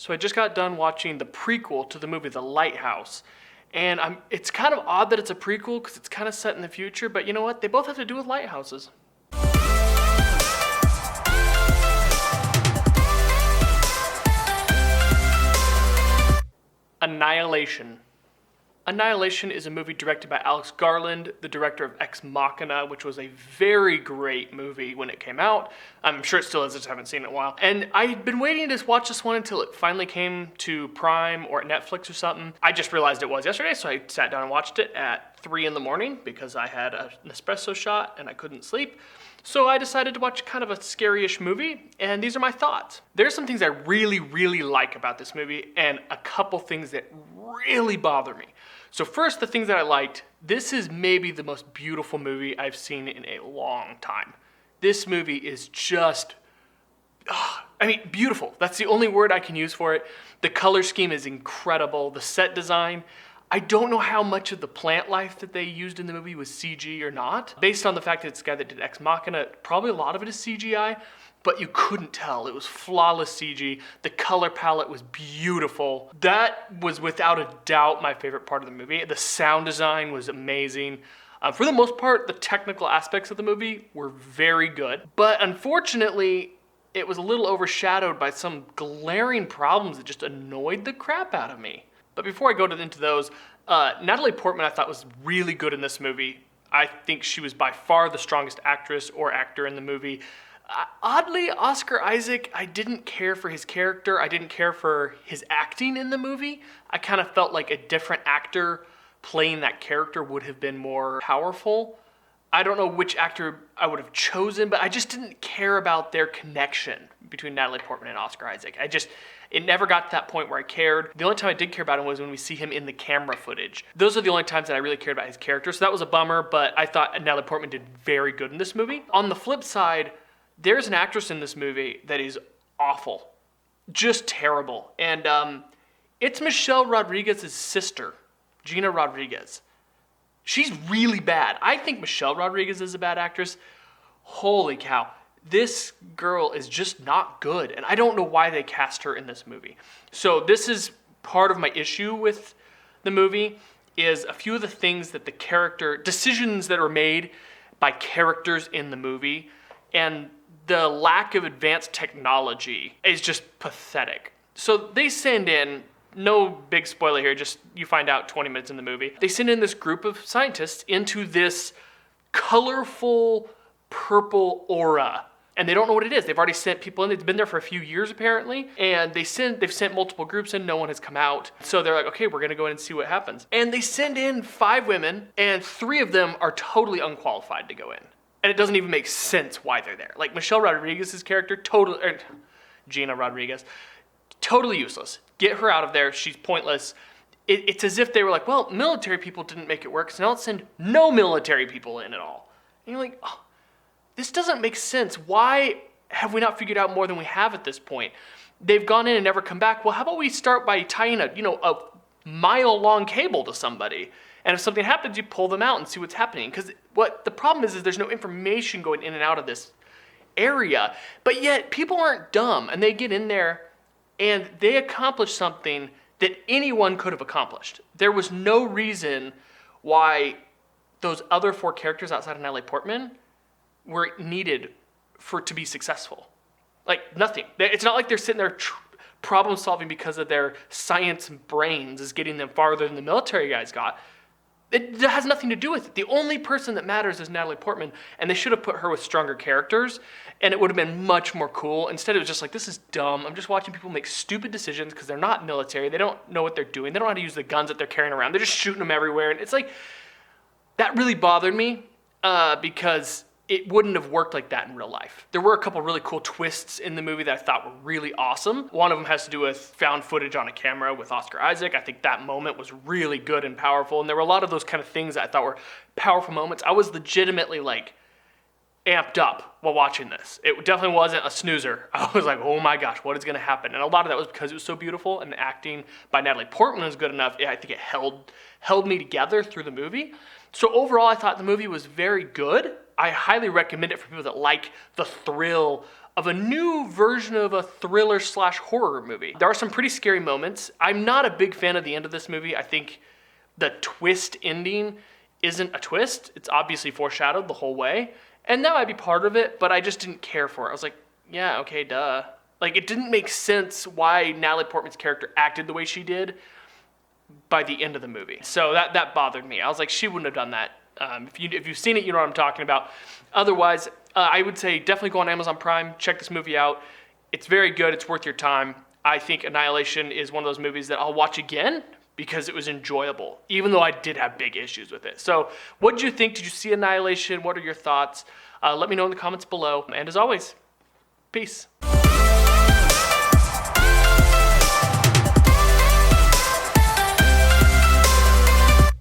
So I just got done watching the prequel to the movie The Lighthouse. And it's kind of odd that it's a prequel because it's kind of set in the future, but you know what? They both have to do with lighthouses. Annihilation. Annihilation is a movie directed by Alex Garland, the director of Ex Machina, which was a very great movie when it came out. I'm sure it still is, I just haven't seen it in a while. And I had been waiting to watch this one until it finally came to Prime or Netflix or something. I just realized it was yesterday, so I sat down and watched it at 3 in the morning because I had an espresso shot and I couldn't sleep. So I decided to watch kind of a scary-ish movie, and these are my thoughts. There's some things I really, really like about this movie, and a couple things that really bother me. So first, the things that I liked, this is maybe the most beautiful movie I've seen in a long time. This movie is just, beautiful. That's the only word I can use for it. The color scheme is incredible. The set design, I don't know how much of the plant life that they used in the movie was CG or not. Based on the fact that it's the guy that did Ex Machina, probably a lot of it is CGI, but you couldn't tell. It was flawless CG. The color palette was beautiful. That was without a doubt my favorite part of the movie. The sound design was amazing. For the most part, the technical aspects of the movie were very good, but unfortunately, it was a little overshadowed by some glaring problems that just annoyed the crap out of me. But before I go into those, Natalie Portman I thought was really good in this movie. I think she was by far the strongest actress or actor in the movie. Oddly, Oscar Isaac, I didn't care for his character. I didn't care for his acting in the movie. I kind of felt like a different actor playing that character would have been more powerful. I don't know which actor I would have chosen, but I just didn't care about their connection between Natalie Portman and Oscar Isaac. It never got to that point where I cared. The only time I did care about him was when we see him in the camera footage. Those are the only times that I really cared about his character, so that was a bummer, but I thought Natalie Portman did very good in this movie. On the flip side, there's an actress in this movie that is awful. Just terrible. And it's Michelle Rodriguez's sister, Gina Rodriguez. She's really bad. I think Michelle Rodriguez is a bad actress. Holy cow. This girl is just not good, and I don't know why they cast her in this movie. So this is part of my issue with the movie, is a few of the things that decisions that are made by characters in the movie, and the lack of advanced technology is just pathetic. So they send in, no big spoiler here, just you find out 20 minutes in the movie, they send in this group of scientists into this colorful purple aura. And they don't know what it is. They've already sent people in. It's been there for a few years apparently. And they've sent multiple groups in. No one has come out. So they're like, okay, we're going to go in and see what happens. And they send in 5 women, and 3 of them are totally unqualified to go in. And it doesn't even make sense why they're there. Like Michelle Rodriguez's character, Gina Rodriguez, totally useless. Get her out of there. She's pointless. It's as if they were like, well, military people didn't make it work, so now let's send no military people in at all. And you're like, oh, this doesn't make sense. Why have we not figured out more than we have at this point? They've gone in and never come back. Well, how about we start by tying a mile-long cable to somebody? And if something happens, you pull them out and see what's happening. Because what the problem is there's no information going in and out of this area. But yet, people aren't dumb. And they get in there and they accomplish something that anyone could have accomplished. There was no reason why those other 4 characters outside of Natalie Portman were needed to be successful. Like, nothing. It's not like they're sitting there problem solving because of their science brains is getting them farther than the military guys got. It has nothing to do with it. The only person that matters is Natalie Portman, and they should have put her with stronger characters, and it would have been much more cool. Instead, it was just like, this is dumb. I'm just watching people make stupid decisions because they're not military. They don't know what they're doing. They don't know how to use the guns that they're carrying around. They're just shooting them everywhere. And it's like, that really bothered me because it wouldn't have worked like that in real life. There were a couple really cool twists in the movie that I thought were really awesome. One of them has to do with found footage on a camera with Oscar Isaac. I think that moment was really good and powerful. And there were a lot of those kind of things that I thought were powerful moments. I was legitimately amped up while watching this. It definitely wasn't a snoozer. I was like, oh my gosh, what is going to happen? And a lot of that was because it was so beautiful, and the acting by Natalie Portman was good enough. I think it held me together through the movie. So overall, I thought the movie was very good. I highly recommend it for people that like the thrill of a new version of a thriller / horror movie. There are some pretty scary moments. I'm not a big fan of the end of this movie. I think the twist ending isn't a twist. It's obviously foreshadowed the whole way. And that might be part of it, but I just didn't care for it. I was like, yeah, okay, duh. Like, it didn't make sense why Natalie Portman's character acted the way she did by the end of the movie. So that bothered me. I was like, she wouldn't have done that. If you've seen it, you know what I'm talking about. Otherwise, I would say definitely go on Amazon Prime, check this movie out. It's very good. It's worth your time. I think Annihilation is one of those movies that I'll watch again because it was enjoyable, even though I did have big issues with it. So what did you think? Did you see Annihilation? What are your thoughts? Let me know in the comments below. And as always, peace.